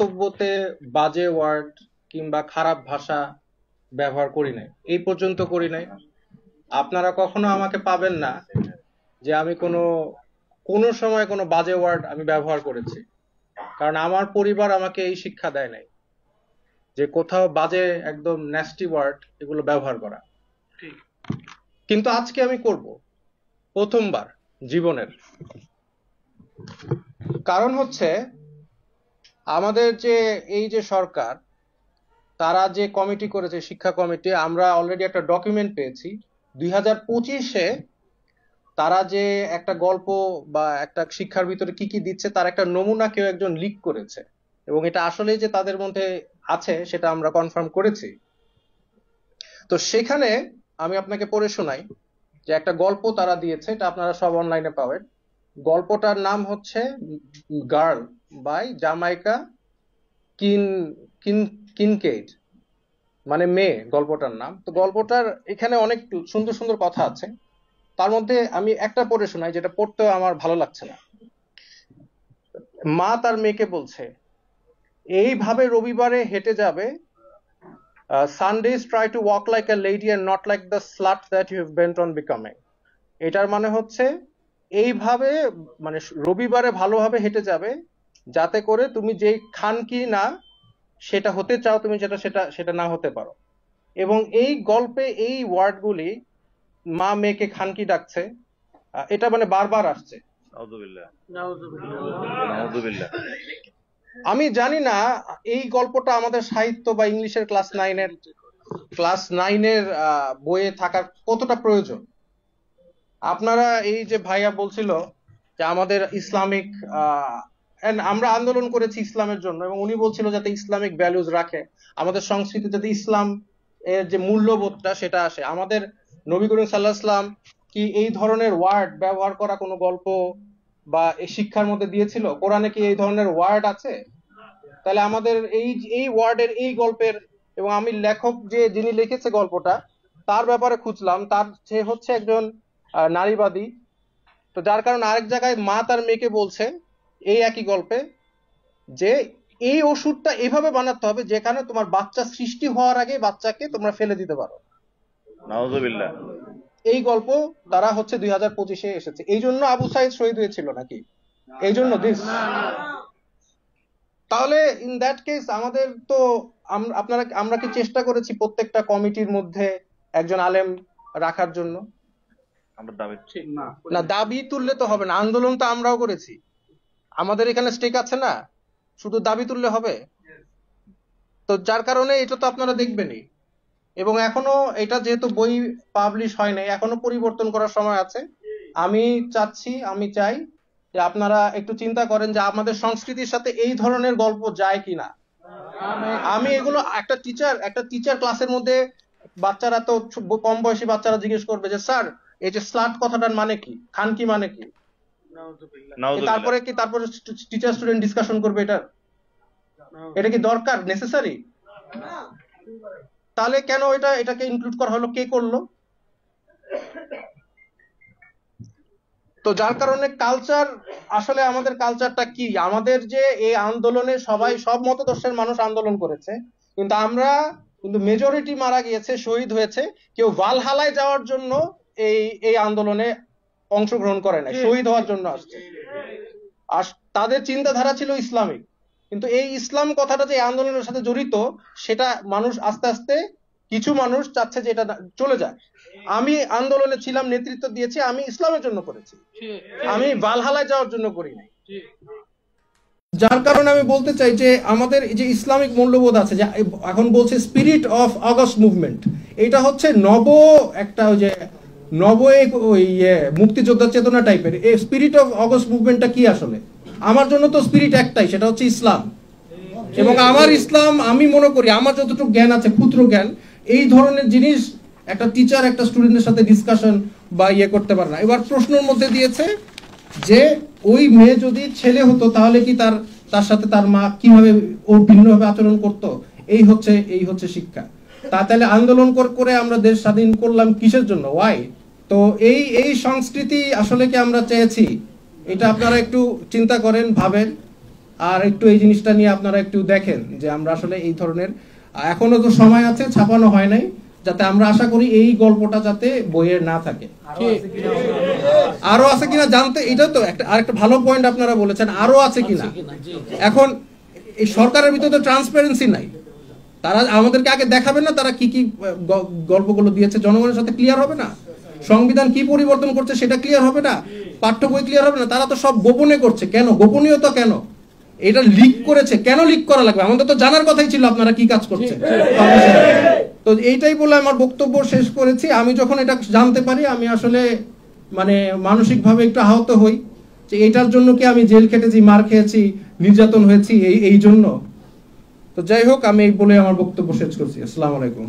বক্তব্যতে বাজে ওয়ার্ড কিংবা খারাপ ভাষা ব্যবহার করি নাই, এই পর্যন্ত করি নাই। আপনারা কখনো আমাকে পাবেন না যে আমি কোনো সময় কোনো বাজে ওয়ার্ড আমি ব্যবহার করেছি, কারণ আমার পরিবার আমাকে এই শিক্ষা দেয় নাই যে কোথাও বাজে একদম ন্যাস্টি ওয়ার্ড এগুলো ব্যবহার করা। কিন্তু আজকে আমি করব, প্রথমবার জীবনের। কারণ হচ্ছে আমাদের যে এই যে সরকার, তারা যে কমিটি করেছে, শিক্ষা কমিটি, আমরা অলরেডি একটা ডকুমেন্ট পেয়েছি 2025-এ তারা যে একটা গল্প বা একটা শিক্ষার ভিতরে কি কি দিচ্ছে তার একটা নমুনা কেউ একজন লিক করেছে, এবং এটা আসলে যে তাদের মধ্যে আছে সেটা আমরা কনফার্ম করেছি। তো সেখানে আমি আপনাকে পড়ে শোনাই যে একটা গল্প তারা দিয়েছে, এটা আপনারা সব অনলাইনে পাবেন। গল্পটার নাম হচ্ছে গার্ল বাই জামাইকা কিনকেইড, মানে মেয়ে গল্পটার নাম। তো গল্পটার এখানে অনেক সুন্দর সুন্দর কথা আছে, তার মধ্যে আমি একটা পড়ে শোনাই যেটা পড়তেও আমার ভালো লাগছে না। মা তার মেয়েকে বলছে, এইভাবে রবিবারে হেঁটে যাবে, Sundays try to walk like a lady and not like the slut that you have bent on becoming. এটার মানে হচ্ছে এইভাবে, মানে রবিবারে ভালোভাবে হেঁটে যাবে যাতে করে তুমি যেই খানকি না সেটা হতে চাও, তুমি যেটা সেটা সেটা না হতে পারো। এবং এই গল্পে এই ওয়ার্ডগুলি, মা মেয়েকে খানকি ডাকছে, এটা মানে বারবার আসছে। আমি জানি না এই গল্পটা আমাদের সাহিত্য বা ইংলিশের ক্লাস নাইনের বইয়ে থাকার কতটা প্রয়োজন। আপনারা এই যে ভাইয়া বলছিল যে আমাদের ইসলামিক, আমরা আন্দোলন করেছি ইসলামের জন্য, এবং উনি বলছিল যাতে ইসলামিক ভ্যালুজ রাখে, আমাদের সংস্কৃতি যাতে ইসলাম এর যে মূল্যবোধটা সেটা আসে। আমাদের নবী করিম সাল্লাল্লাহু আলাইহি ওয়াসাল্লাম কি এই ধরনের ওয়ার্ড ব্যবহার করা কোনো গল্প বা এই শিক্ষার মধ্যে দিয়েছিল? কোরআনে কি এই ধরনের ওয়ার্ড আছে? তাহলে আমাদের এই ওয়ার্ডের এই গল্পের, এবং আমি লেখক যিনি লিখেছে গল্পটা তার ব্যাপারে খুঁজলাম, সে হচ্ছে একজন নারীবাদী। তো যার কারণে আরেক জায়গায় মা তার মেয়েকে বলছে এই একই গল্পে যে এই ওষুধটা এভাবে বানাতে হবে যেখানে তোমার বাচ্চা সৃষ্টি হওয়ার আগে বাচ্চাকে তোমরা ফেলে দিতে পারো। নাউযুবিল্লাহ। এই গল্প তারা হচ্ছে 2025-এ এসেছে। এই জন্য আবু সাইদ শহীদ হয়েছিল নাকি? এই জন্য তাহলে ইন দ্যাট কেস আমাদের তো আমরা কি চেষ্টা করেছি প্রত্যেকটা কমিটির মধ্যে একজন আলেম রাখার জন্য? না, দাবি তুললে তো হবে না, আন্দোলন তো আমরাও করেছি, আমাদের এখানে স্টেক আছে না, শুধু দাবি তুললে হবে? তো যার কারণে এটা তো আপনারা দেখবেনই, এবং এখনো এটা যেহেতু বই পাবলিশ হয় নাই, এখনো পরিবর্তন করার সময় আছে। আমি চাই যে আপনারা একটু চিন্তা করেন যে আমাদের সংস্কৃতির সাথে এই ধরনের গল্প যায় কিনা। আমি এগুলো একটা টিচার ক্লাসের মধ্যে, বাচ্চারা তো কম বয়সী বাচ্চারা জিজ্ঞেস করবে যে স্যার এই যে স্লাট কথাটার মানে কি, খানকি মানে কি? তারপরে টিচার স্টুডেন্ট ডিসকাশন করবে এটা কি দরকার, নেসেসারি? তাহলে কেন এটাকে ইনক্লুড করা হলো, কে করলো? তো যার কারণে কালচার, আসলে আমাদের কালচারটা কি? আমাদের যে এই আন্দোলনে সব মতদর্শের মানুষ আন্দোলন করেছে, কিন্তু মেজরিটি মারা গিয়েছে, শহীদ হয়েছে। কেউ ভালহালায় যাওয়ার জন্য এই আন্দোলনে অংশগ্রহণ করে না, শহীদ হওয়ার জন্য আসছে। আর তাদের চিন্তাধারা ছিল ইসলামিক, কিন্তু এই ইসলাম কথাটা যে আন্দোলনের সাথে জড়িত সেটা মানুষ আস্তে আস্তে, কিছু মানুষ চাচ্ছে যে এটা চলে যায়। আমি আন্দোলনে ছিলাম, নেতৃত্ব দিয়েছি, আমি ইসলামের জন্য করেছি, আমি ভালহালায় যাওয়ার জন্য করি নাই। যার কারণে আমি বলতে চাই যে আমাদের যে ইসলামিক মূল্যবোধ আছে, যে এখন বলছে স্পিরিট অফ অগস্ট মুভমেন্ট, এটা হচ্ছে মুক্তিযোদ্ধা চেতনা টাইপের। এই স্পিরিট অফ অগস্ট মুভমেন্টটা কি আসলে? আমার জন্য তো স্পিরিট একটাই, সেটা হচ্ছে ইসলাম। এবং আমার ইসলাম, আমি মনে করি আমার যতটুকু জ্ঞান আছে, ক্ষুদ্র জ্ঞান, এই ধরনের জিনিস একটা টিচার একটা স্টুডেন্টের সাথে ডিসকাশন বা করতে পারে না। এবার প্রশ্নের মধ্যে দিয়েছে যে ওই মেয়ে যদি ছেলে হতো তাহলে কি তার সাথে তার মা কিভাবে ও ভিন্নভাবে আচরণ করতো? এই হচ্ছে শিক্ষা। তাহলে আন্দোলন করে আমরা দেশ স্বাধীন করলাম কিসের জন্য? ওয়াই? তো এই সংস্কৃতি আসলে কি আমরা চেয়েছি? এটা আপনারা একটু চিন্তা করেন, ভাবেন। আর একটু এই জিনিসটা নিয়ে আপনারা একটু দেখেন যে আমরা আসলে এই ধরনের, এখনো তো সময় আছে, ছাপানো হয় নাই, যাতে আমরা আশা করি এই গল্পটা যাতে বইয়ে না থাকে। আরো আছে কিনা জানতে, এটা তো একটা আরেকটা ভালো পয়েন্ট আপনারা বলেছেন, আরো আছে কিনা। এখন এই সরকারের ভিতরে তো ট্রান্সপারেন্সি নাই, তারা আমাদেরকে আগে দেখাবে না তারা কি কি গল্পগুলো দিয়েছে, জনগণের সাথে ক্লিয়ার হবে না? সংবিধান কি পরিবর্তন করছে সেটা ক্লিয়ার হবে না? পাঠ্য বই ক্লিয়ার হবে না? তারা তো সব গোপনে করছে। কেন গোপনীয়তা? কেন এটা লিক করেছে? কেন লিক করা লাগবে? আমাদের তো জানার কথাই ছিল আপনারা কি কাজ করছেন। তো এইটাই বলে আমার বক্তব্য শেষ করেছি। আমি যখন এটা জানতে পারি আমি আসলে মানে মানসিকভাবে একটু আহত হই যে এটার জন্য কি আমি জেল খেটেছি, মার খেয়েছি, নির্যাতন হয়েছি এই জন্য। তো যাই হোক, আমি এই বলে আমার বক্তব্য শেষ করছি। আসসালামু আলাইকুম।